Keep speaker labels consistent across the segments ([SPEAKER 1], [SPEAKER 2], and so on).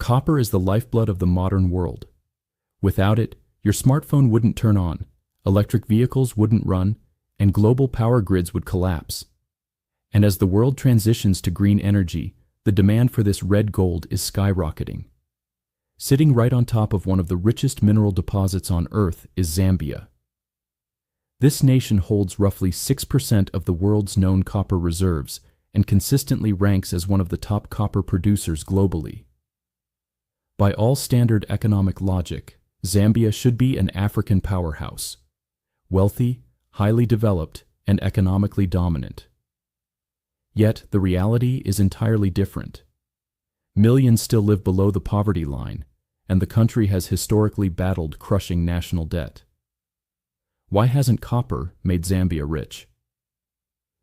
[SPEAKER 1] Copper is the lifeblood of the modern world. Without it, your smartphone wouldn't turn on, electric vehicles wouldn't run, and global power grids would collapse. And as the world transitions to green energy, the demand for this red gold is skyrocketing. Sitting right on top of one of the richest mineral deposits on Earth is Zambia. This nation holds roughly 6% of the world's known copper reserves and consistently ranks as one of the top copper producers globally. By all standard economic logic, Zambia should be an African powerhouse, wealthy, highly developed, and economically dominant. Yet, the reality is entirely different. Millions still live below the poverty line, and the country has historically battled crushing national debt. Why hasn't copper made Zambia rich?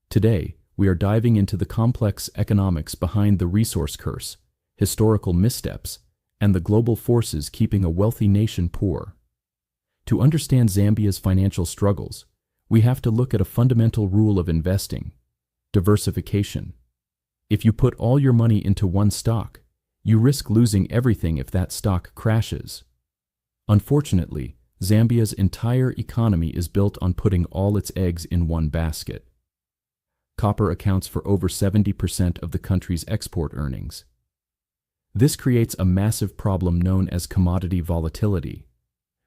[SPEAKER 1] Today, we are diving into the complex economics behind the resource curse, historical missteps, and the global forces keeping a wealthy nation poor. To understand Zambia's financial struggles, we have to look at a fundamental rule of investing: diversification. If you put all your money into one stock, you risk losing everything if that stock crashes. Unfortunately, Zambia's entire economy is built on putting all its eggs in one basket. Copper accounts for over 70% of the country's export earnings. This creates a massive problem known as commodity volatility.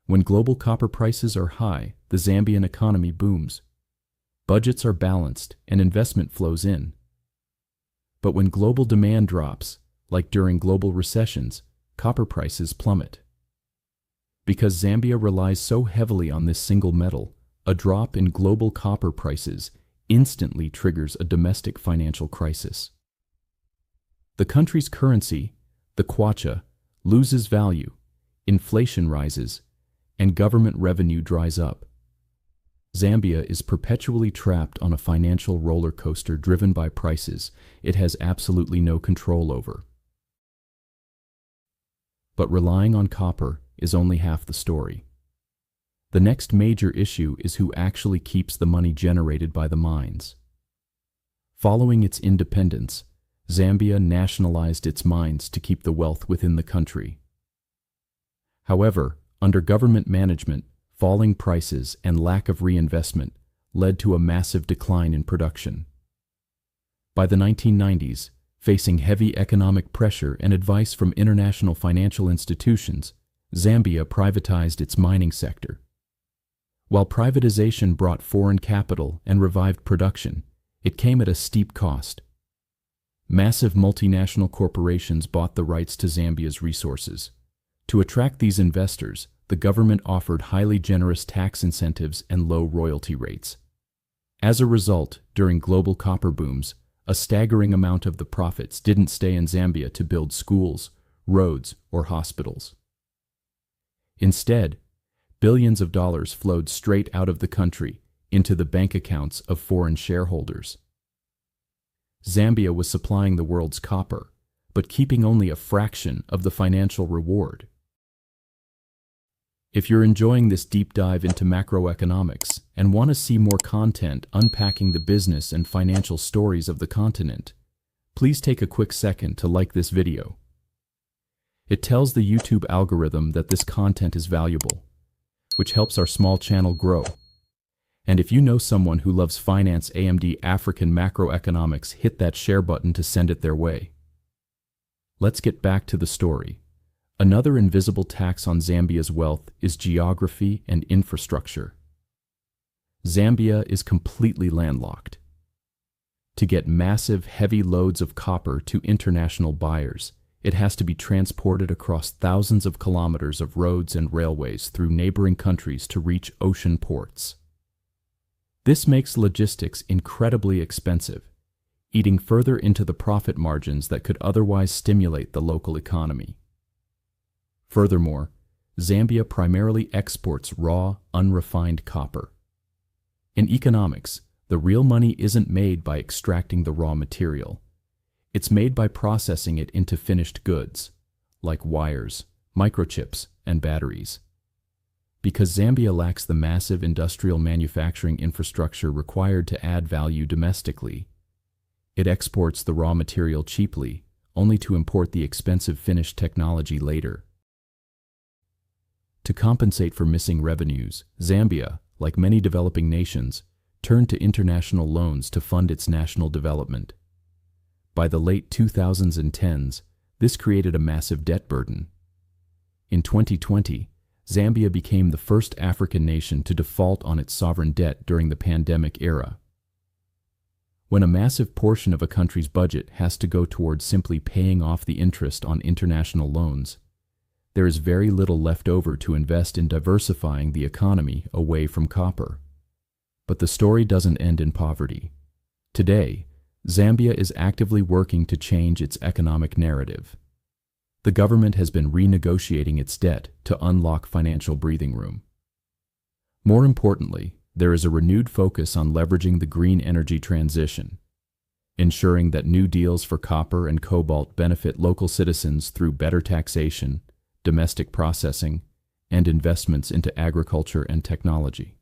[SPEAKER 1] When global copper prices are high, the Zambian economy booms. Budgets are balanced and investment flows in. But when global demand drops, like during global recessions, copper prices plummet. Because Zambia relies so heavily on this single metal, a drop in global copper prices instantly triggers a domestic financial crisis. The country's currency, the kwacha, loses value, inflation rises, and government revenue dries up. Zambia is perpetually trapped on a financial roller coaster driven by prices it has absolutely no control over. But relying on copper is only half the story. The next major issue is who actually keeps the money generated by the mines. Following its independence, Zambia nationalized its mines to keep the wealth within the country. However, under government management, falling prices and lack of reinvestment led to a massive decline in production. By the 1990s, facing heavy economic pressure and advice from international financial institutions, Zambia privatized its mining sector. While privatization brought foreign capital and revived production, it came at a steep cost. Massive multinational corporations bought the rights to Zambia's resources. To attract these investors, the government offered highly generous tax incentives and low royalty rates. As a result, during global copper booms, a staggering amount of the profits didn't stay in Zambia to build schools, roads, or hospitals. Instead, billions of dollars flowed straight out of the country into the bank accounts of foreign shareholders. Zambia was supplying the world's copper, but keeping only a fraction of the financial reward. If you're enjoying this deep dive into macroeconomics and want to see more content unpacking the business and financial stories of the continent, please take a quick second to like this video. It tells the YouTube algorithm that this content is valuable, which helps our small channel grow. And if you know someone who loves finance and African macroeconomics, hit that share button to send it their way. Let's get back to the story. Another invisible tax on Zambia's wealth is geography and infrastructure. Zambia is completely landlocked. To get massive, heavy loads of copper to international buyers, it has to be transported across thousands of kilometers of roads and railways through neighboring countries to reach ocean ports. This makes logistics incredibly expensive, eating further into the profit margins that could otherwise stimulate the local economy. Furthermore, Zambia primarily exports raw, unrefined copper. In economics, the real money isn't made by extracting the raw material. It's made by processing it into finished goods, like wires, microchips, and batteries. Because Zambia lacks the massive industrial manufacturing infrastructure required to add value domestically, it exports the raw material cheaply, only to import the expensive finished technology later. To compensate for missing revenues, Zambia, like many developing nations, turned to international loans to fund its national development. By the late 2010s, this created a massive debt burden. In 2020, Zambia became the first African nation to default on its sovereign debt during the pandemic era. When a massive portion of a country's budget has to go towards simply paying off the interest on international loans, there is very little left over to invest in diversifying the economy away from copper. But the story doesn't end in poverty. Today, Zambia is actively working to change its economic narrative. The government has been renegotiating its debt to unlock financial breathing room. More importantly, there is a renewed focus on leveraging the green energy transition, ensuring that new deals for copper and cobalt benefit local citizens through better taxation, domestic processing, and investments into agriculture and technology.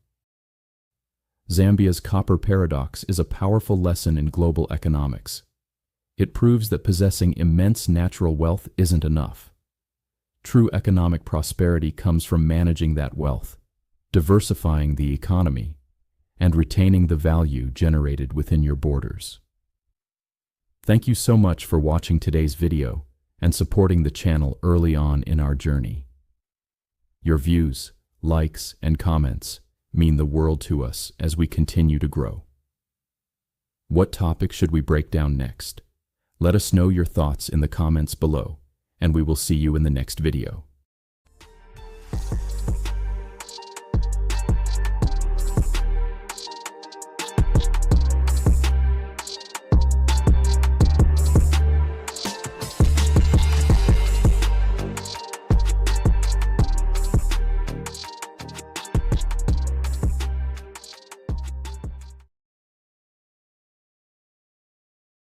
[SPEAKER 1] Zambia's copper paradox is a powerful lesson in global economics. It proves that possessing immense natural wealth isn't enough. True economic prosperity comes from managing that wealth, diversifying the economy, and retaining the value generated within your borders. Thank you so much for watching today's video and supporting the channel early on in our journey. Your views, likes, and comments mean the world to us as we continue to grow. What topic should we break down next? Let us know your thoughts in the comments below, and we will see you in the next video.